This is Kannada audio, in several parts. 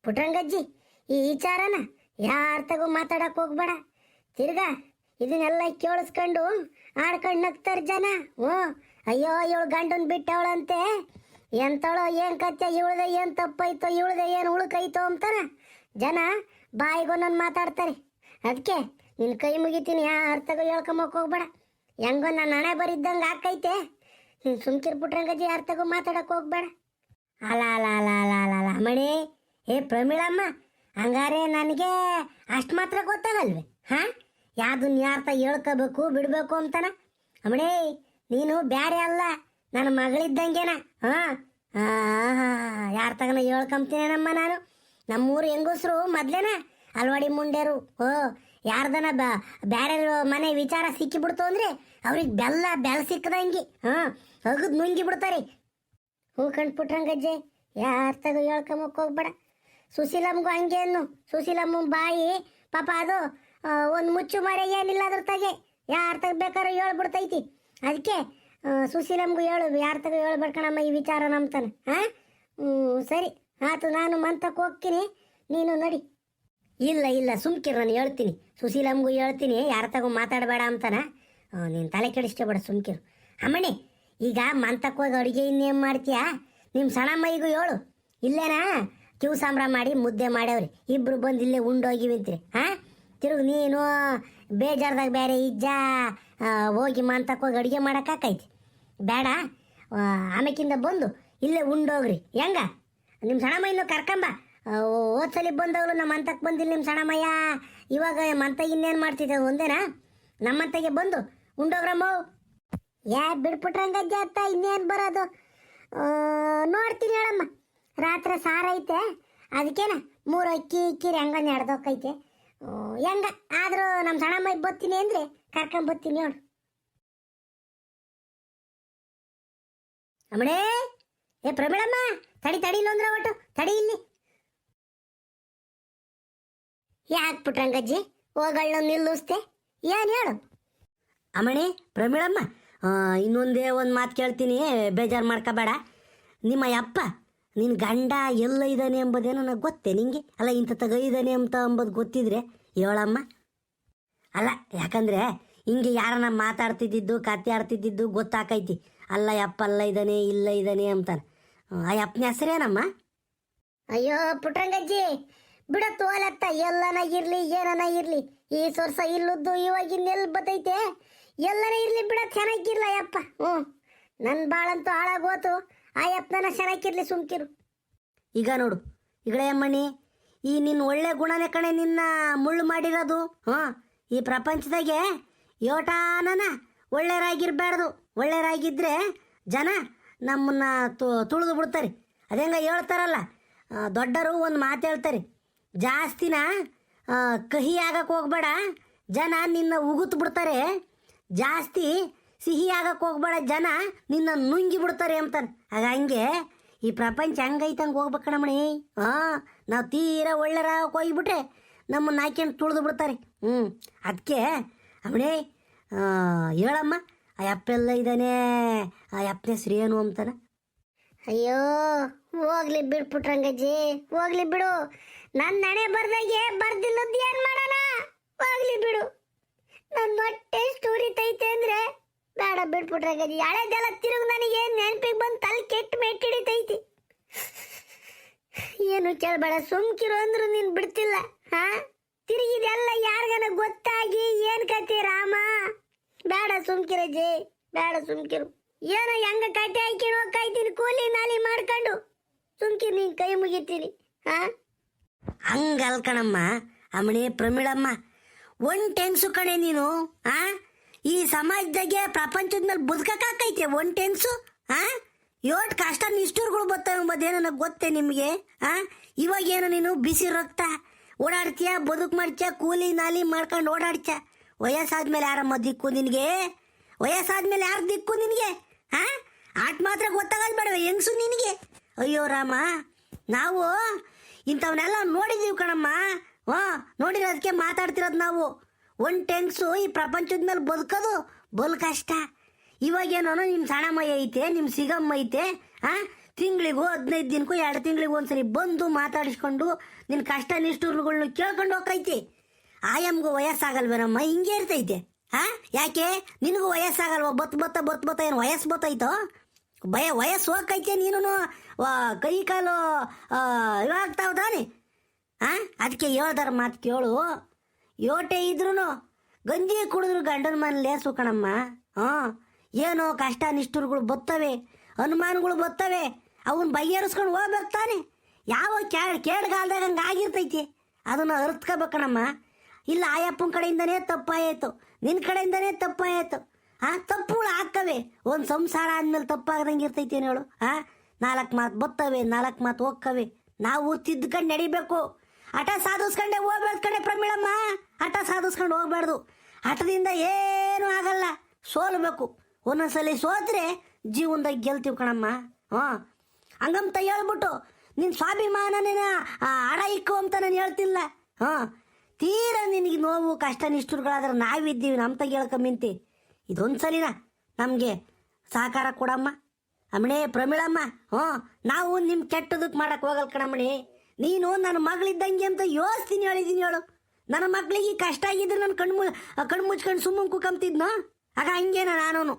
ಪುಟ್ರಂಗಜ್ಜಿ, ಈ ವಿಚಾರನ ಯಾರ ತಗೋ ಮಾತಾಡಕ್ ಹೋಗ್ಬೇಡ. ತಿರ್ಗಾ ಇದನ್ನೆಲ್ಲ ಕೇಳಿಸ್ಕೊಂಡು ಆಡ್ಕೊಂಡು ನಗ್ತಾರ ಜನ. ಅಯ್ಯೋ ಇವಳು ಗಂಡನ್ ಬಿಟ್ಟವಳಂತೆ, ಎಂತಳೋ ಏನ್ ಕತ್ತೆ, ಇವಳ್ದೆ ಏನ್ ತಪ್ಪೈತೋ, ಇವಳ್ದೆ ಏನ್ ಉಳುಕೈತೋ ಅಂತಾನ ಜನ ಬಾಯಿಗೊಂದೊಂದು ಮಾತಾಡ್ತಾರೆ. ಅದಕ್ಕೆ ನಿನ್ನ ಕೈ ಮುಗಿತೀನಿ, ಯಾರ ತಗೋ ಹೇಳ್ಕೊಂಬಕ್ ಹೋಗ್ಬೇಡ. ಹೆಂಗೋ ನನ್ನ ಹಣೆ ಬರಿದ್ದಂಗೆ ಹಾಕೈತೆ. ನೀನು ಸುಮ್ಕಿರ್ ಪುಟ್ರಂಗಜ್ಜಿ, ಯಾರ ತಗೋ ಮಾತಾಡಕ್ ಹೋಗ್ಬೇಡ. ಅಲ ಅಲ ಅಲ ಅಲ ಅಲ ಅಲ ಮಣಿ, ಏ ಪ್ರಮೀಳಮ್ಮ, ಹಂಗಾರೆ ನನಗೆ ಅಷ್ಟು ಮಾತ್ರ ಗೊತ್ತಾಗಲ್ವೇ? ಹಾಂ, ಯಾವ್ದನ್ನ ಯಾರ ತ ಹೇಳ್ಕೋಬೇಕು ಬಿಡಬೇಕು ಅಂತಾನ? ಅಮ್ಮಣೇ, ನೀನು ಬ್ಯಾರೆ ಅಲ್ಲ, ನನ್ನ ಮಗಳಿದ್ದಂಗೆನ. ಹಾಂ, ಯಾರ ತಗನ ಹೇಳ್ಕೊಂತೀನೇನಮ್ಮ ನಾನು. ನಮ್ಮೂರು ಹೆಂಗಸ್ರು ಮೊದ್ಲೇನ ಅಲ್ವಾಡಿ ಮುಂಡೇರು. ಯಾರ್ದನ ಬ್ಯಾರೆ ಮನೆ ವಿಚಾರ ಸಿಕ್ಕಿಬಿಡ್ತು ಅಂದ್ರೆ ಅವ್ರಿಗೆ ಬೆಲ್ಲ ಸಿಕ್ಕದಂಗಿ ಅಗದ್ ನುಂಗಿ ಬಿಡ್ತಾರೆ. ಹೂ ಕಂಡ್ಬಿಟ್ರಂಗಜ್ಜೆ, ಯಾರ ತಗೋ ಹೇಳ್ಕೊಂಬಕ್ ಹೋಗ್ಬೇಡ. ಸುಶೀಲಮ್ಗೂ ಹಂಗೆ ಅನ್ನು. ಸುಶೀಲಮ್ಮ ಬಾಯಿ ಪಾಪ ಅದು ಒಂದು ಮುಚ್ಚು ಮರೆ ಏನಿಲ್ಲ ಅದ್ರ ತಗೆ, ಯಾರ ತಗ ಬೇಕಾದ್ರೂ ಹೇಳ್ಬಿಡ್ತೈತಿ. ಅದಕ್ಕೆ ಸುಶೀಲಮ್ಗೂ ಹೇಳು, ಯಾರ ತಗೋ ಹೇಳ್ಬೇಡ್ಕಣಮ್ಮ ಈ ವಿಚಾರ ನಂಬ್ತಾನೆ. ಸರಿ ಆತು, ನಾನು ಮಂತಕ್ಕೆ ಹೋಗ್ತೀನಿ, ನೀನು ನಡಿ. ಇಲ್ಲ ಸುಮ್ಕಿರು, ನಾನು ಹೇಳ್ತೀನಿ, ಸುಶೀಲಮ್ಗೂ ಹೇಳ್ತೀನಿ, ಯಾರ ತಗೋ ಮಾತಾಡಬೇಡ ಅಂತಾನ. ನೀನು ತಲೆ ಕೆಡಿಸ್ಕೋಬೇಡ, ಸುಮ್ಕಿರು. ಅಮ್ಮಣಿ, ಈಗ ಮಂತಕ್ಕೆ ಹೋಗಿ ಅಡುಗೆ ಇನ್ನೇನು ಮಾಡ್ತೀಯಾ? ನಿಮ್ಮ ಸಣ್ಣಮ್ಮಯ್ಯಗೂ ಹೇಳು, ಇಲ್ಲೇನಾ ಕಿವು ಸಾಂಬ್ರ ಮಾಡಿ ಮುದ್ದೆ ಮಾಡ್ಯವ್ರಿ, ಇಬ್ರು ಬಂದು ಇಲ್ಲೇ ಉಂಡೋಗಿವಿಂತ್ರಿ. ತಿರುಗಿ ನೀನು ಬೇಜಾರ್ದಾಗ ಬೇರೆ ಇಜ್ಜ ಹೋಗಿ ಮಂತಕ್ಕೆ ಹೋಗಿ ಅಡುಗೆ ಮಾಡೋಕ್ಕಾಕೈತಿ ಬೇಡ. ಆಮೇಕಿಂದ ಬಂದು ಇಲ್ಲೇ ಉಂಡೋಗ್ರಿ. ಹೆಂಗ ನಿಮ್ಮ ಸಣ್ಣಮ್ಮಯ್ಯನೂ ಕರ್ಕೊಂಬ. ಓದ್ಸಲಿ ಬಂದವಳು ನಮ್ಮ ಮಂತಕ್ಕೆ ಬಂದಿಲ್ಲ ನಿಮ್ಮ ಸಣ್ಣಮ್ಮಯ್ಯ. ಇವಾಗ ಮಂತಗೆ ಇನ್ನೇನು ಮಾಡ್ತಿದ್ದೆ ಒಂದೇನಾ? ನಮ್ಮಂತಗೆ ಬಂದು ಉಂಡೋಗ್ರಮ್ಮ. ಬಿಡ್ಬಿಟ್ರಂಗಜ್ಜೆ ಅತ್ತ, ಇನ್ನೇನು ಬರೋದು? ನೋಡ್ತೀನಿ ಹೇಳಮ್ಮ. ರಾತ್ರಿ ಸಾರೈತೆ, ಅದಕ್ಕೇನ 3 ಅಕ್ಕಿ ಇಕ್ಕಿರಿ, ಹಂಗ ನೆಡ್ದೋಕೈತೆ. ಹೆಂಗ ಆದರೂ ನಮ್ಮ ಸಣ್ಣಮ್ಮಯ್ಯ ಬರ್ತೀನಿ ಅಂದರೆ ಕರ್ಕೊಂಬರ್ತೀನಿ ನೋಡು. ಅಮ್ಮಣೇ, ಏ ಪ್ರಮೀಳಮ್ಮ, ತಡಿ ಇಲ್ಲೊಂದ್ರೆ ಒಟ್ಟು ತಡಿ ಇಲ್ಲಿ. ಯಾಕೆ ಪುಟ್ರಂಗಜ್ಜಿ ಹೋಗಳನ್ನ ನಿಲ್ಲಿಸ್ತೆ? ಏನು ಹೇಳು? ಅಮ್ಮಣಿ, ಪ್ರಮೀಳಮ್ಮ, ಇನ್ನೊಂದೇ ಒಂದು ಮಾತು ಕೇಳ್ತೀನಿ, ಬೇಜಾರು ಮಾಡ್ಕೋಬೇಡ. ನಿಮ್ಮ ಅಪ್ಪ ನಿನ್ನ ಗಂಡ ಎಲ್ಲ ಇದ್ದಾನೆ ಎಂಬುದೇನೋ ನನಗೆ ಗೊತ್ತೇ ನಿಂಗೆ? ಅಲ್ಲ, ಇಂಥ ತಗ ಇದ್ದಾನೆ ಅಂತ ಅಂಬೋದು ಗೊತ್ತಿದ್ರೆ ಹೇಳಮ್ಮ. ಅಲ್ಲ, ಯಾಕಂದರೆ ಹಿಂಗೆ ಯಾರನ್ನ ಮಾತಾಡ್ತಿದ್ದಿದ್ದು ಕತೆ ಆಡ್ತಿದ್ದಿದ್ದು ಗೊತ್ತಾಕೈತಿ. ಅಲ್ಲ ಯಪ್ಪ ಅಲ್ಲ ಇದ್ದಾನೆ ಇಲ್ಲ ಇದ್ದಾನೆ ಅಂತಾನೆ. ಆ ಅಪ್ಪನ ಹೆಸರೇನಮ್ಮ? ಅಯ್ಯೋ ಪುಟ್ರಂಗಜ್ಜಿ, ಬಿಡತ್ತು ಹೋಲತ್ತ, ಎಲ್ಲನ ಇರಲಿ ಏನನ ಇರಲಿ, ಈ ವರ್ಷ ಇಲ್ಲದ್ದು ಇವಾಗಿನ ಎಲ್ಲಿ ಬತ್ತೈತೆ, ಎಲ್ಲನ ಇರಲಿ ಬಿಡ, ಚೆನ್ನಾಗಿರ್ಲ ಯಪ್ಪ. ನನ್ನ ಬಾಳಂತೂ ಹಾಳಾಗೋತು, ಆ ಯಪ್ಪನ ಚೆನ್ನಾಗಿರ್ಲಿ, ಸುಮ್ಕಿರು. ಈಗ ನೋಡು ಈಗಲೇ ಅಮ್ಮಣ್ಣಿ, ಈ ನಿನ್ನ ಒಳ್ಳೆ ಗುಣನೇ ಕಣೆ ನಿನ್ನ ಮುಳ್ಳು ಮಾಡಿರೋದು. ಈ ಪ್ರಪಂಚದಾಗೆ ಯೋಟಾನನ ಒಳ್ಳೆಯರಾಗಿರ್ಬಾರ್ದು. ಒಳ್ಳೆಯರಾಗಿದ್ದರೆ ಜನ ನಮ್ಮನ್ನ ತುಳಿದು ಬಿಡ್ತಾರೆ. ಅದೇಂಗ ಹೇಳ್ತಾರಲ್ಲ ದೊಡ್ಡರು, ಒಂದು ಮಾತು ಹೇಳ್ತಾರೆ, ಜಾಸ್ತಿನ ಕಹಿ ಆಗಕ್ಕೆ ಹೋಗ್ಬೇಡ, ಜನ ನಿನ್ನ ಉಗುತ್ತು ಬಿಡ್ತಾರೆ. ಜಾಸ್ತಿ ಸಿಹಿ ಆಗಕ್ಕೆ ಹೋಗ್ಬೇಡ, ಜನ ನಿನ್ನ ನುಂಗಿ ಬಿಡ್ತಾರೆ ಅಂತಾನೆ. ಆಗ ಹಂಗೆ ಈ ಪ್ರಪಂಚ ಹಂಗೈತಂಗೆ ಹೋಗ್ಬೇಕಣಮ್ಮಣಿ. ನಾವು ತೀರಾ ಒಳ್ಳೆರ ಹೋಗಿಬಿಟ್ರೆ ನಮ್ಮನ್ನು ಹಾಕ್ಯಂಡು ತುಳಿದು ಬಿಡ್ತಾರೆ. ಅದಕ್ಕೆ ಅಮ್ಮಣಿ ಹೇಳಮ್ಮ, ಆ ಅಪ್ಪೆಲ್ಲ ಇದ್ದಾನೆ, ಆ ಅಪ್ಪನ ಹೆಸ್ರು ಏನು ಅಂತಾನೆ? ಅಯ್ಯೋ ಹೋಗ್ಲಿ ಬಿಡ್ಬಿಟ್ರಂಗಜ್ಜಿ, ಹೋಗ್ಲಿ ಬಿಡು. ನನ್ನ ಹಣೆ ಬರ್ದಾಗೆ ಬರ್ದಿಲ್ಲದ್ದು ಏನು ಮಾಡೋಣ? ಹೋಗ್ಲಿ ಬಿಡು. ನನ್ನ ಹೊಟ್ಟೆ ಸ್ಟೋರಿತೈತೆ ಅಂದರೆ ಬೇಡ ಬಿಡ್ಬಿಟ್ರಂಗಜ್ಜಿ. ಹಳೆದೆಲ್ಲ ತಿರುಗಿ ನನಗೆ ನೆನಪಿಗೆ ಬಂದು ತಲೆ ಕೆಟ್ಟು ಮೆಟ್ಟಿಡಿತೈತಿ. ಏನು ಕೇಳಬೇಡ, ಸುಮ್ಕಿರು ಅಂದ್ರು ನೀನು ಬಿಡ್ತಿಲ್ಲ. ತಿರುಗಿದೆಲ್ಲ ಯಾರಿಗನ ಗೊತ್ತಾಗಿ ಏನು ಕತೆ ರಾಮ? ಬೇಡ ಸುಮ್ಕಿರಜ್ಜಿ, ಬೇಡ ಸುಮ್ಕಿರು. ಏನೋ ಹೆಂಗ ಕಟ್ಟೆ ಹಾಕಿಣೋ ಕಾಯ್ತೀನಿ, ಕೂಲಿ ನಾಲಿ ಮಾಡ್ಕೊಂಡು ಸುಮ್ಕಿರು, ನೀನು ಕೈ ಮುಗಿತೀನಿ. ಹಂಗಲ್ಕಣಮ್ಮ ಅಮ್ಮಣಿ ಪ್ರಮೀಳಮ್ಮ, ಒಂಟೆನ್ಸು ಕಣೆ ನೀನು. ಈ ಸಮಾಜದಾಗೆ ಪ್ರಪಂಚದ ಮೇಲೆ ಬದುಕಕ್ಕಾಕೈತೆ ಒಂಟೆನ್ಸು? ಯೋಟ್ ಕಷ್ಟ ನಿಷ್ಠುರ್ಗಳು ಬರ್ತಾವೆ ಎಂಬುದೇನೋ ನನಗೆ ಗೊತ್ತೇ ನಿಮಗೆ? ಇವಾಗೇನು ನೀನು ಬಿಸಿ ರಕ್ತ ಓಡಾಡ್ತೀಯ, ಬದುಕು ಮಾಡ್ತೀಯ, ಕೂಲಿ ನಾಲಿ ಮಾಡ್ಕೊಂಡು ಓಡಾಡ್ತೀಯ. ವಯಸ್ಸಾದ್ಮೇಲೆ ಯಾರಮ್ಮ ದಿಕ್ಕು ನಿನಗೆ? ವಯಸ್ಸಾದ್ಮೇಲೆ ಯಾರು ದಿಕ್ಕು ನಿನಗೆ? ಆಟ ಮಾತ್ರ ಗೊತ್ತಾಗಲ್ ಬೇಡವೆ ಹೆಂಗಸು ನಿನಗೆ? ಅಯ್ಯೋ ರಾಮ, ನಾವು ಇಂಥವನ್ನೆಲ್ಲ ನೋಡಿದ್ದೀವಿ ಕಣಮ್ಮ. ನೋಡಿರೋದಕ್ಕೆ ಮಾತಾಡ್ತಿರೋದು ನಾವು. ಒಂಟೆನ್ಸು ಈ ಪ್ರಪಂಚದ ಮೇಲೆ ಬದುಕೋದು ಬಲು ಕಷ್ಟ. ಇವಾಗೇನೋ ನಿಮ್ಮ ಸಣ್ಣಮ್ಮ ಐತೆ, ನಿಮ್ಮ ಸಿಗಮ್ಮ ಐತೆ, ತಿಂಗಳಿಗೂ 15 ದಿನಕ್ಕೂ 2 ತಿಂಗಳಿಗೂ ಒಂದ್ಸರಿ ಬಂದು ಮಾತಾಡಿಸ್ಕೊಂಡು ನಿನ್ನ ಕಷ್ಟ ನಿಷ್ಠುರಗಳನ್ನ ಕೇಳ್ಕೊಂಡು ಹೋಗ್ತೈತಿ. ಆಯಮ್ಗೂ ವಯಸ್ಸಾಗಲ್ವೇನಮ್ಮ, ಹಿಂಗೆ ಇರ್ತೈತೆ. ಯಾಕೆ ನಿನಗೂ ವಯಸ್ಸಾಗಲ್ವ? ಬತ್ತ ಏನು ವಯಸ್ಸು ಬತ್ತೈತೋ? ವಯಸ್ಸು ಹೋಗೈತೆ, ನೀನು ಕೈ ಕಾಲು ಇವಾಗ್ತಾವ ತಾನೆ. ಅದಕ್ಕೆ ಹೇಳ್ದಾರ ಮಾತು ಕೇಳು. ಯೋಟೆ ಇದ್ರು ಗಂಜಿ ಕುಡಿದ್ರು ಗಂಡನ ಮನೆ ಲೇಸು ಕಣಮ್ಮ. ಏನೋ ಕಷ್ಟ ನಿಷ್ಠುರಗಳು ಬರ್ತವೆ, ಅನುಮಾನಗಳು ಬರ್ತವೆ, ಅವನ್ನ ಬಗೆಹರಿಸ್ಕೊಂಡು ಹೋಗ್ಬೇಕು ತಾನೆ. ಯಾವ ಕೇಡ್ಗಾಲ್ದಾಗ ಹಂಗೆ ಆಗಿರ್ತೈತಿ, ಅದನ್ನು ಅರ್ತ್ಕೋಬೇಕಣಮ್ಮ. ಇಲ್ಲ ಆಯಪ್ಪನ ಕಡೆಯಿಂದನೇ ತಪ್ಪಾಯಿತು, ನಿನ್ನ ಕಡೆಯಿಂದನೇ ತಪ್ಪಾಯಿತು. ತಪ್ಪುಗಳು ಹಾಕವೆ. ಒಂದು ಸಂಸಾರ ಆದ್ಮೇಲೆ ತಪ್ಪಾಗದಂಗೆ ಇರ್ತೈತಿ ಹೇಳು. 4 ಮಾತು ಬರ್ತವೆ, 4 ಮಾತು ಹೋಗ್ಕವೆ. ನಾವು ತಿದ್ಕೊಂಡು ನಡಿಬೇಕು. ಹಠ ಸಾಧಿಸ್ಕೊಂಡೆ ಹೋಗ್ಬೇಡ ಕಡೆ ಪ್ರಮೀಳಮ್ಮ, ಹಠ ಸಾಧಿಸ್ಕೊಂಡು ಹೋಗ್ಬಾರ್ದು. ಹಠದಿಂದ ಏನೂ ಆಗಲ್ಲ, ಸೋಲ್ಬೇಕು. ಒಂದೊಂದ್ಸಲಿ ಸೋತ್ರೆ ಜೀವನದಾಗ ಗೆಲ್ತೀವಿ ಕಣಮ್ಮ. ಹಂಗಂತ ಹೇಳ್ಬಿಟ್ಟು ನಿನ್ನ ಸ್ವಾಭಿಮಾನನೇನ ಹಡ ಇಕ್ಕು ಅಂತ ನಾನು ಹೇಳ್ತಿಲ್ಲ. ತೀರಾ ನಿನಗೆ ನೋವು ಕಷ್ಟ ನಿಷ್ಠುರಗಳಾದ್ರೆ ನಾವಿದ್ದೀವಿ, ನಮ್ಮ ತಗ ಹೇಳ್ಕೊಂಬಿಂತಿ. ಇದೊಂದು ಸಲಿನ ನಮಗೆ ಸಹಕಾರ ಕೊಡಮ್ಮ ಅಮ್ಮಣೆ ಪ್ರಮೀಳಮ್ಮ. ನಾವು ನಿಮ್ಮ ಕೆಟ್ಟದಕ್ಕೆ ಮಾಡಕ್ಕೆ ಹೋಗಲ್ಲ ಕಣಮ್ಮಣಿ. ನೀನು ನನ್ನ ಮಗಳಿದ್ದಂಗೆ ಅಂತ ಯೋಚಿಸ್ತೀನಿ, ಹೇಳಿದ್ದೀನಿ ಹೇಳು. ನನ್ನ ಮಕ್ಕಳಿಗೆ ಕಷ್ಟ ಆಗಿದ್ರೆ ನಾನು ಕಣ್ಣು ಮುಚ್ಕೊಂಡು ಸುಮ್ಮನೆ ಕುಕ್ಕಂತಿದ್ನೋ, ಆಗ ಹಂಗೇನ ನಾನು.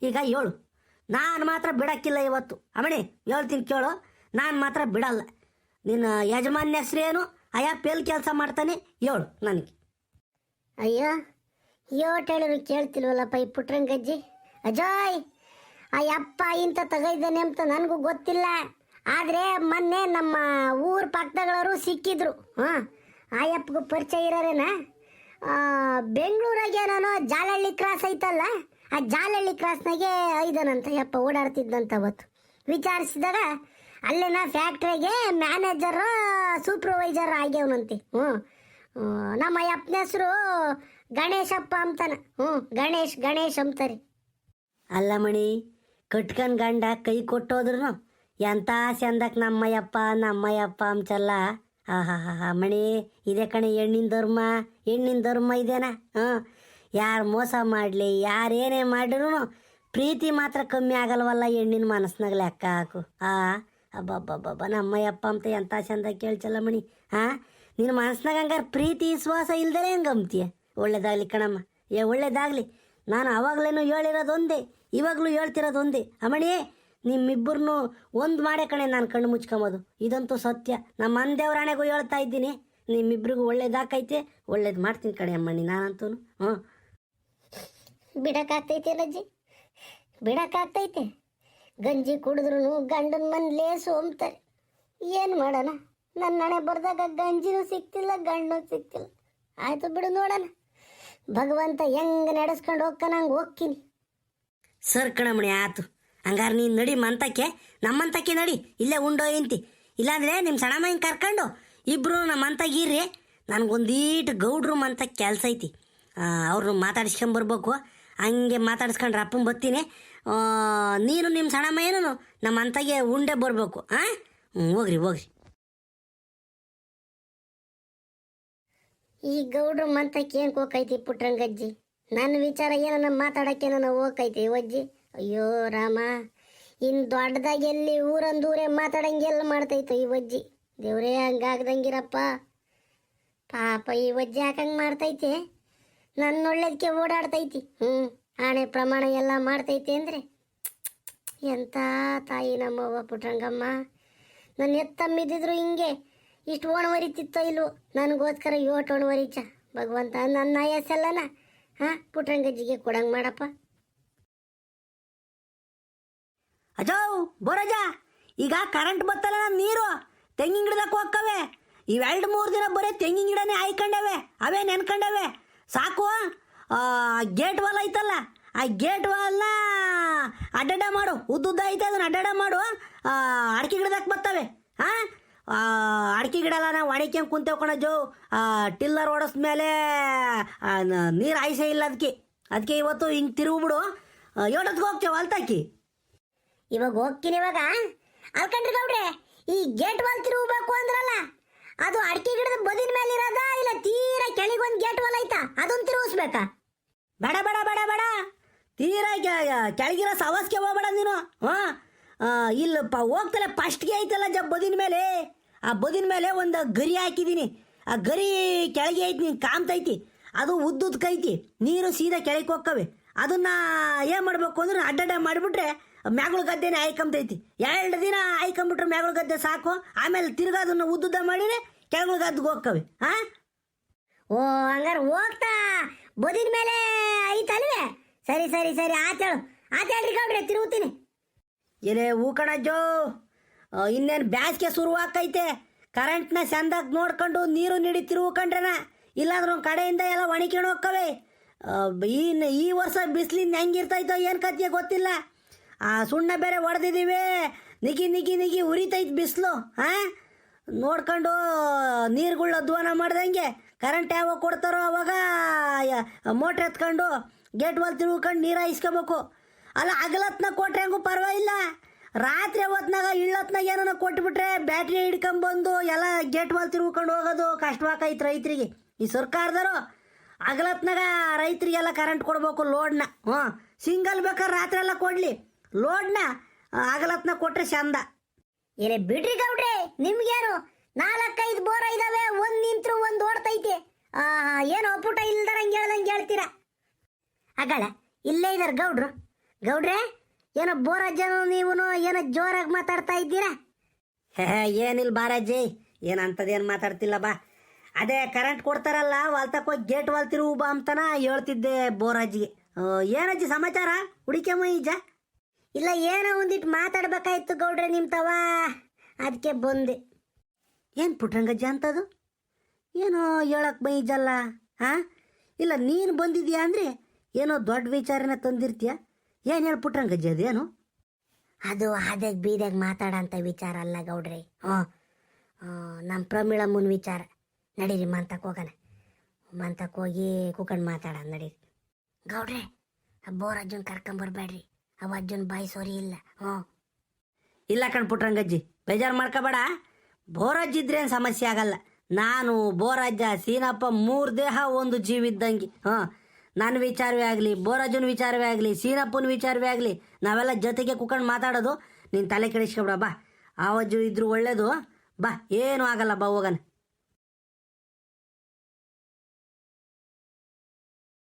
ಈಗ ಹೇಳು, ನಾನು ಮಾತ್ರ ಬಿಡಕ್ಕಿಲ್ಲ ಇವತ್ತು ಅಮ್ಮಣಿ. ಹೇಳ್ತೀನಿ ಕೇಳು, ನಾನು ಮಾತ್ರ ಬಿಡಲ್ಲ. ನಿನ್ನ ಯಜಮಾನ್ಯ ಹೆಸ್ರೇನು, ಪೇಲ್ ಕೆಲಸ ಮಾಡ್ತಾನೆ, ಹೇಳು ನನಗೆ. ಅಯ್ಯೋ ಯೋಟ್ ಹೇಳಿದ್ರು ಕೇಳ್ತಿಲ್ವಲ್ಲಪ್ಪ ಈ ಪುಟ್ರಂಗಜ್ಜಿ. ಅಜಯ್, ಅಯ್ಯಪ್ಪ ಇಂಥ ತಗೈದ್ದಾನೆ ಅಂತ ನನಗೂ ಗೊತ್ತಿಲ್ಲ. ಆದರೆ ಮೊನ್ನೆ ನಮ್ಮ ಊರ ಪಕ್ಕದಗಳವರು ಸಿಕ್ಕಿದ್ರು. ಆಯಪ್ಪಗೂ ಪರಿಚಯ ಇರೋರೇನ. ಬೆಂಗಳೂರಾಗೆ ನಾನು ಜಾಲಹಳ್ಳಿ ಕ್ರಾಸ್ ಐತಲ್ಲ, ಆ ಜಾಲಹಳ್ಳಿ ಕ್ರಾಸ್ನಾಗೆ ಐದನಂತ ಯಪ್ಪ ಓಡಾಡ್ತಿದ್ದಂತ. ಅವತ್ತು ವಿಚಾರಿಸಿದಾಗ ಅಲ್ಲಿನ ಫ್ಯಾಕ್ಟ್ರಿಗೆ ಮ್ಯಾನೇಜರ್ ಸೂಪರ್ವೈಸರ್ ಆಗ್ಯವನಂತೆ. ನಮ್ಮ ಅಪ್ಪನ ಹೆಸರು ಗಣೇಶಪ್ಪ ಅಂತಾನೆ. ಗಣೇಶ್ ಅಂತಾರೆ. ಅಲ್ಲ ಮಣಿ, ಕಟ್ಕನ್ ಗಂಡ ಕೈ ಕೊಟ್ಟೋದ್ರು ಎಂಥ ಚಂದಕ್ಕೆ ನಮ್ಮಯ್ಯಪ್ಪ ಅಂಚಲ್ಲ. ಮಣಿ, ಇದೇ ಕಣೆ ಹೆಣ್ಣಿನ ಧರ್ಮ ಇದೇನಾ. ಯಾರು ಮೋಸ ಮಾಡಲಿ, ಯಾರೇನೇ ಮಾಡಿದ್ರು ಪ್ರೀತಿ ಮಾತ್ರ ಕಮ್ಮಿ ಆಗಲ್ವಲ್ಲ ಹೆಣ್ಣಿನ ಮನಸ್ನಾಗ. ಲೆಕ್ಕ ಹಾಕು. ಅಬ್ಬಬ್ಬಬ್ಬ, ನಮ್ಮಯ್ಯಪ್ಪ ಅಂತ ಎಂಥ ಚಂದ ಕೇಳ್ಚಲ್ಲ ಮಣಿ. ನಿನ್ನ ಮನಸ್ನಾಗ ಹಂಗಾರೆ ಪ್ರೀತಿ ವಿಶ್ವಾಸ ಇಲ್ದರೆ ಹೆಂಗೆ ಅಂತೀಯ? ಒಳ್ಳೇದಾಗಲಿ ಕಣಮ್ಮ, ಒಳ್ಳೇದಾಗಲಿ. ನಾನು ಅವಾಗಲೇನು ಹೇಳಿರೋದೊಂದೇ, ಇವಾಗಲೂ ಹೇಳ್ತಿರೋದೊಂದೇ. ಅಮ್ಮಣಿ, ನಿಮ್ಮಿಬ್ಬರನ್ನು ಒಂದು ಮಾಡೇ ಕಣೆ ನಾನು ಕಣ್ಣು ಮುಚ್ಕೊಂಬೋದು. ಇದಂತೂ ಸತ್ಯ. ನಮ್ಮ ಮನೆದೇವ್ರ ಹಣೆಗೂ ಹೇಳ್ತಾ ಇದ್ದೀನಿ, ನಿಮ್ಮಿಬ್ರಿಗೂ ಒಳ್ಳೇದಾಕೈತೆ, ಒಳ್ಳೇದು ಮಾಡ್ತೀನಿ ಕಣೆ ಅಮ್ಮಣ್ಣಿ ನಾನಂತೂ. ಬಿಡಕ್ಕಾಗ್ತೈತೆ ಅಜ್ಜಿ, ಬಿಡಕ್ಕಾಗ್ತೈತೆ. ಗಂಜಿ ಕುಡಿದ್ರು ಗಂಡನ ಮನೆ ಲೇಸು ಅಂತಾರೆ. ಏನು ಮಾಡೋಣ, ನನ್ನ ಹಣೆ ಬರ್ದಾಗ ಗಂಜಿನೂ ಸಿಕ್ತಿಲ್ಲ, ಗಂಡನೂ ಸಿಕ್ತಿಲ್ಲ. ಆಯಿತು ಬಿಡು, ನೋಡೋಣ ಭಗವಂತ ಹೆಂಗೆ ನಡೆಸ್ಕೊಂಡು ಹೋಗ್ತಾನ ಹಂಗೆ ಹೋಗ್ತೀನಿ. ಸರ್ ಕಣಮಣಿ, ಆಯ್ತು. ಹಂಗಾರೆ ನೀನು ನಡಿ ಮಂತಕ್ಕೆ, ನಮ್ಮಂತಕ್ಕೆ ನಡಿ. ಇಲ್ಲೇ ಉಂಡೋ ಇಂತಿ. ಇಲ್ಲಾಂದರೆ ನಿಮ್ಮ ಸಣ್ಣಮ್ಮನ ಕರ್ಕೊಂಡು ಇಬ್ಬರು ನಮ್ಮ ಅಂತಗೀರಿ. ನನಗೊಂದೀಟು ಗೌಡ್ರು ಮಂತ ಕೆಲಸ ಐತಿ, ಅವ್ರನ್ನ ಮಾತಾಡಿಸ್ಕೊಂಬರ್ಬೇಕು. ಹಂಗೆ ಮಾತಾಡಿಸ್ಕೊಂಡ್ರೆ ಅಪ್ಪನ ಬರ್ತೀನಿ. ನೀನು ನಿಮ್ಮ ಸಣ್ಣಮ್ಮ ಏನು ನಮ್ಮ ಅಂತಾಗೆ ಉಂಡೆ ಬರಬೇಕು. ಹೋಗ್ರಿ. ಈ ಗೌಡ್ರು ಮಂತಕ್ಕೆ ಏನು ಹೋಗೈತಿ ಪುಟ್ರಂಗಜ್ಜಿ? ನನ್ನ ವಿಚಾರ ಏನನ್ನ ಮಾತಾಡೋಕ್ಕೆ ನಾನು ಹೋಗೈತಿ ಅಜ್ಜಿ. ಅಯ್ಯೋ ರಾಮ, ಇನ್ನು ದೊಡ್ಡದಾಗಿ ಎಲ್ಲಿ ಊರೇ ಮಾತಾಡಂಗೆಲ್ಲ ಮಾಡ್ತೈತೋ ಈ ಅಜ್ಜಿ. ದೇವ್ರೇ ಹಂಗಾಗ್ದಂಗಿರಪ್ಪ. ಪಾಪ ಈ ಅಜ್ಜಿ ಯಾಕಂಗೆ ಮಾಡ್ತೈತೆ? ನನ್ನ ಒಳ್ಳೇದಕ್ಕೆ ಓಡಾಡ್ತೈತಿ. ಆಣೆ ಪ್ರಮಾಣ ಎಲ್ಲ ಮಾಡ್ತೈತೆ ಅಂದರೆ ಎಂಥ ತಾಯಿ ನಮ್ಮವ್ವ ಪುಟ್ರಂಗಮ್ಮ. ನನ್ನ ಎತ್ತಮ್ಮಿದ್ದಿದ್ರು ಹಿಂಗೆ ಇಷ್ಟು ಒಣವರಿತಿತ್ತೋ ಇಲ್ವೋ, ನನಗೋಸ್ಕರ 8 ಒಣವರಿಚ ಭಗವಂತ. ನನ್ನ ಆಯಸ್ಸಲ್ಲನ ಪುಟ್ರಂಗಜ್ಜಿಗೆ ಕೊಡಂಗೆ ಮಾಡಪ್ಪ. ಅಜೋ ಬರೋಜ, ಈಗ ಕರೆಂಟ್ ಬತ್ತಲ್ಲ, ನೀರು ತೆಂಗಿನ ಗಿಡದಕ್ಕೆ ಹೋಗ್ಕವೆ. ಇವೆರಡು 3 ದಿನ ಬರೀ ತೆಂಗಿನ ಗಿಡನೇ ಆಯ್ಕೊಂಡವೆ, ಅವೇ ನೆನ್ಕೊಂಡವೆ. ಸಾಕು. ಗೇಟ್ ವಾಲ್ ಐತಲ್ಲ, ಆ ಗೇಟ್ ವಾಲ್ನ ಅಡ್ಡಾಡ ಮಾಡು. ಉದ್ದುದ್ದ ಐತೆ, ಅದನ್ನ ಅಡ್ಡಾಡ ಮಾಡು. ಅಡಿಕೆ ಗಿಡದಕ್ಕೆ ಬರ್ತವೆ. ಅಡಿಕೆ ಗಿಡ ಎಲ್ಲ ನಾವು ಒಣಕ್ಯಂಗೆ ಕುಂತೇವ್ ಕಣಜು. ಟಿಲ್ಲರ್ ಓಡಿಸ್ಮೇಲೆ ನೀರು ಆಯ್ಸೇ ಇಲ್ಲ. ಅದಕ್ಕೆ ಇವತ್ತು ಹಿಂಗೆ ತಿರುಗ್ಬಿಡು. 7 ಹೋಗ್ತೇವೆ ಅಲ್ತಾಕಿ. ಇವಾಗ ಹೋಗ್ತೀನಿ. ಇವಾಗ ಅಲ್ಕಂಡ್ರಿ ಗೌಡ್ರೆ, ಈ ಗೇಟ್ ವಾಲ್ ತಿರುಗಬೇಕು ಅಂದ್ರಲ್ಲ, ಅದು ಅಡಿಕೆ ಗಿಡದ ಬದಿನ ಮೇಲೆ ಇರೋದ, ಇಲ್ಲ ತೀರಾ ಕೆಳಗೊಂದು ಗೇಟ್ ವಾಲ್ ಐತಾ ಅದನ್ನ ತಿರುಗಿಸ್ಬೇಕಾ? ಬೇಡ ತೀರಾ ಕೆಳಗಿರೋ ಸವಾಸ್ಗೆ ಹೋಗ್ಬೇಡ ನೀನು. ಇಲ್ಲಪ್ಪ ಹೋಗ್ತಲ್ಲ ಫಸ್ಟ್ಗೆ ಐತಲ್ಲ ಬದಿನ ಮೇಲೆ, ಆ ಬದಿನ ಮೇಲೆ ಒಂದು ಗರಿ ಹಾಕಿದ್ದೀನಿ. ಆ ಗರಿ ಕೆಳಗೆ ಐತಿ, ನೀನು ಕಾಮ್ತೈತಿ, ಅದು ಉದ್ದುದ್ಕೈತಿ, ನೀರು ಸೀದಾ ಕೆಳಗೆ ಹೋಕ್ಕವೆ. ಅದನ್ನ ಏನು ಮಾಡಬೇಕು ಅಂದ್ರೆ ಅಡ್ಡಡ್ಡ ಮಾಡಿಬಿಟ್ರೆ ಮ್ಯಾಗಳ ಗದ್ದೆನೇ ಆಯ್ಕೊಂಬತೈತಿ. 2 ದಿನ ಆಯ್ಕೊಂಬಿಟ್ರೆ ಮ್ಯಾಗಳ ಗದ್ದೆ ಸಾಕು. ಆಮೇಲೆ ತಿರ್ಗಾ ಅದನ್ನ ಉದ್ದುದ್ದ ಮಾಡಿದ್ರೆ ಕೆಳಗಳ ಗದ್ದೆಗೆ ಹೋಕ್ಕವೆ. ಹಾಂ, ಓ ಹಂಗಾರೆ ಹೋಗ್ತಾ ಬದಿನ ಮೇಲೆ ಐತಲ್ವೇ? ಸರಿ ಸರಿ ಸರಿ ಆತೇಳ್ರಿ ಗೌಡ್ರೆ, ತಿರುಗುತ್ತೀನಿ. ಏನೇ ಹೂಕಣಜ್ಜೋ, ಇನ್ನೇನು ಬ್ಯಾಸ್ಗೆ ಶುರು ಆಕೈತೆ. ಕರೆಂಟ್ನ ಚಂದಾಗಿ ನೋಡ್ಕೊಂಡು ನೀರು ನೀಡಿ ತಿರುಗ್ಕೊಂಡ್ರೆನ, ಇಲ್ಲಾಂದ್ರೆ ಒಂದು ಕಡೆಯಿಂದ ಎಲ್ಲ ಒಣಕೊಂಡು ಹೋಕ್ಕವೆ. ಈ ವರ್ಷ ಬಿಸಿಲಿನ ಹೆಂಗಿರ್ತೈತೋ ಏನು ಕಥೆ ಗೊತ್ತಿಲ್ಲ. ಸುಣ್ಣ ಬೇರೆ ಹೊಡೆದಿದ್ದೀವಿ, ನಿಗಿ ನಿಗಿ ನಿಗಿ ಉರಿತೈತೆ ಬಿಸಿಲು. ಹಾಂ, ನೋಡ್ಕೊಂಡು ನೀರುಗಳು ಅಧ್ವಾನ ಮಾಡ್ದಂಗೆ ಕರೆಂಟ್ ಯಾವಾಗ ಕೊಡ್ತಾರೋ ಅವಾಗ ಮೋಟ್ರ್ ಎತ್ಕೊಂಡು ಗೇಟ್ ವಾಲ್ ತಿರುಗ್ಕೊಂಡು ನೀರು ಹಾಯಿಸ್ಕೋಬೇಕು. ಅಲ್ಲ ಹಗಲತ್ನ ಕೊಟ್ರೆ ಹೆಂಗೂ ಪರವಾಗಿಲ್ಲ, ರಾತ್ರಿ ಹೊತ್ನಾಗ ಇಳ್ಳತ್ನಾಗ ಏನೋ ಕೊಟ್ಬಿಟ್ರೆ ಬ್ಯಾಟ್ರಿ ಹಿಡ್ಕೊಂಬಂದು ಎಲ್ಲ ಗೇಟ್ ವಾಲ್ ತಿರುಗ್ಕೊಂಡು ಹೋಗೋದು ಕಷ್ಟವಾಕೈತೆ ರೈತರಿಗೆ. ಈ ಸರ್ಕಾರದವರು ಹಗಲತ್ನಾಗ ರೈತರಿಗೆಲ್ಲ ಕರೆಂಟ್ ಕೊಡ್ಬೇಕು ಲೋಡ್ನ. ಸಿಂಗಲ್ ಬೇಕಾದ್ರೆ ರಾತ್ರಿ ಎಲ್ಲ ಕೊಡಲಿ, ಲೋಡ್ನ ಹಗಲತ್ನಾಗ ಕೊಟ್ರೆ ಚಂದ. ಏನೇ ಬಿಡ್ರಿ ಗೌಡ್ರೆ, ನಿಮ್ಗೇನು 4-5 ಬೋರ ಇದಾವೆ, ಒಂದು ನಿಂತ್ರು ಒಂದು ಓಡ್ತೈತೆ. ಏನೋ ಪುಟ ಇಲ್ದಾರಂಗೆ ಹೇಳ್ತೀರಾ. ಅಗಳ ಇಲ್ಲೇ ಇದಾರೆ ಗೌಡ್ರೆ, ಏನೋ ಬೋರಜ್ಜನು ನೀವು ಏನೋ ಜೋರಾಗಿ ಮಾತಾಡ್ತಾ ಇದ್ದೀರಾ? ಏನಿಲ್ಲ ಬಾರಜ್ಜಿ, ಏನಂತದೇನು ಮಾತಾಡ್ತಿಲ್ಲ ಬಾ. ಅದೇ ಕರೆಂಟ್ ಕೊಡ್ತಾರಲ್ಲ ವಾಲ್ತಕ್ಕೆ ಹೋಗಿ ಗೇಟ್ ವಾಲ್ ತಿರುವು ಬಾ ಅಂತಾನ ಹೇಳ್ತಿದ್ದೆ ಬೋರಜ್ಜಿಗೆ. ಏನಜ್ಜಿ ಸಮಾಚಾರ? ಹುಡಿಕೆಮ್ಮ ಈಜ? ಇಲ್ಲ, ಏನೋ ಒಂದಿಟ್ಟು ಮಾತಾಡ್ಬೇಕಾಯ್ತು ಗೌಡ್ರೆ ನಿಮ್ಮ ತವ, ಅದಕ್ಕೆ ಬಂದೆ. ಏನು ಪುಟ್ರಂಗಜ್ಜಿ ಅಂತದು? ಏನೋ ಹೇಳಕ್ಕೆ ಮೈಜಲ್ಲ. ಹಾಂ, ಇಲ್ಲ ನೀನು ಬಂದಿದ್ಯಾ ಅಂದರೆ ಏನೋ ದೊಡ್ಡ ವಿಚಾರನ ತಂದಿರ್ತೀಯ. ಏನು ಹೇಳಿ ಪುಟ್ರಂಗಜ್ಜಿ ಅದೇನು? ಅದು ಆದಾಗ ಬೀದಾಗ ಮಾತಾಡೋಂಥ ವಿಚಾರ ಅಲ್ಲ ಗೌಡ್ರೆ. ನಮ್ಮ ಪ್ರಮೀಳಮ್ಮನ ವಿಚಾರ. ನಡೀರಿ ಮಂತಕ್ಕೆ ಹೋಗೋಣ, ಮಂತಕ್ಕೆ ಹೋಗಿ ಕುತ್ಕೊಂಡು ಮಾತಾಡೋಣ ನಡೀರಿ. ಗೌಡ್ರೆ, ಆ ಬೋರಜ್ಜನ ಕರ್ಕೊಂಬರ್ಬೇಡ್ರಿ, ಅವ ಅಜ್ಜನ ಬಾಯಿ ಸೋರಿ ಇಲ್ಲ. ಇಲ್ಲ ಕಣ್ ಪುಟ್ರಂಗಜ್ಜಿ, ಬೇಜಾರು ಮಾಡ್ಕೋಬೇಡ. ಬೋರಜ್ಜಿದ್ರೇನು ಸಮಸ್ಯೆ ಆಗಲ್ಲ. ನಾನು ಬೋರಜ್ಜ ಸೀನಪ್ಪ 3 ದೇಹ ಒಂದು ಜೀವ ಇದ್ದಂಗೆ. ನನ್ನ ವಿಚಾರವೇ ಆಗಲಿ, ಬೋರಜ್ಜನ ವಿಚಾರವೇ ಆಗಲಿ, ಸೀನಪ್ಪನ ವಿಚಾರವೇ ಆಗಲಿ, ನಾವೆಲ್ಲ ಜೊತೆಗೆ ಕುತ್ಕೊಂಡು ಮಾತಾಡೋದು. ನೀನು ತಲೆ ಕೆಡಿಸ್ಕೊಬೇಡ ಬಾ. ಆವಜ್ಜು ಇದ್ರು ಒಳ್ಳೇದು ಬಾ, ಏನೂ ಆಗಲ್ಲ ಬಾ, ಹೋಗೋಣ.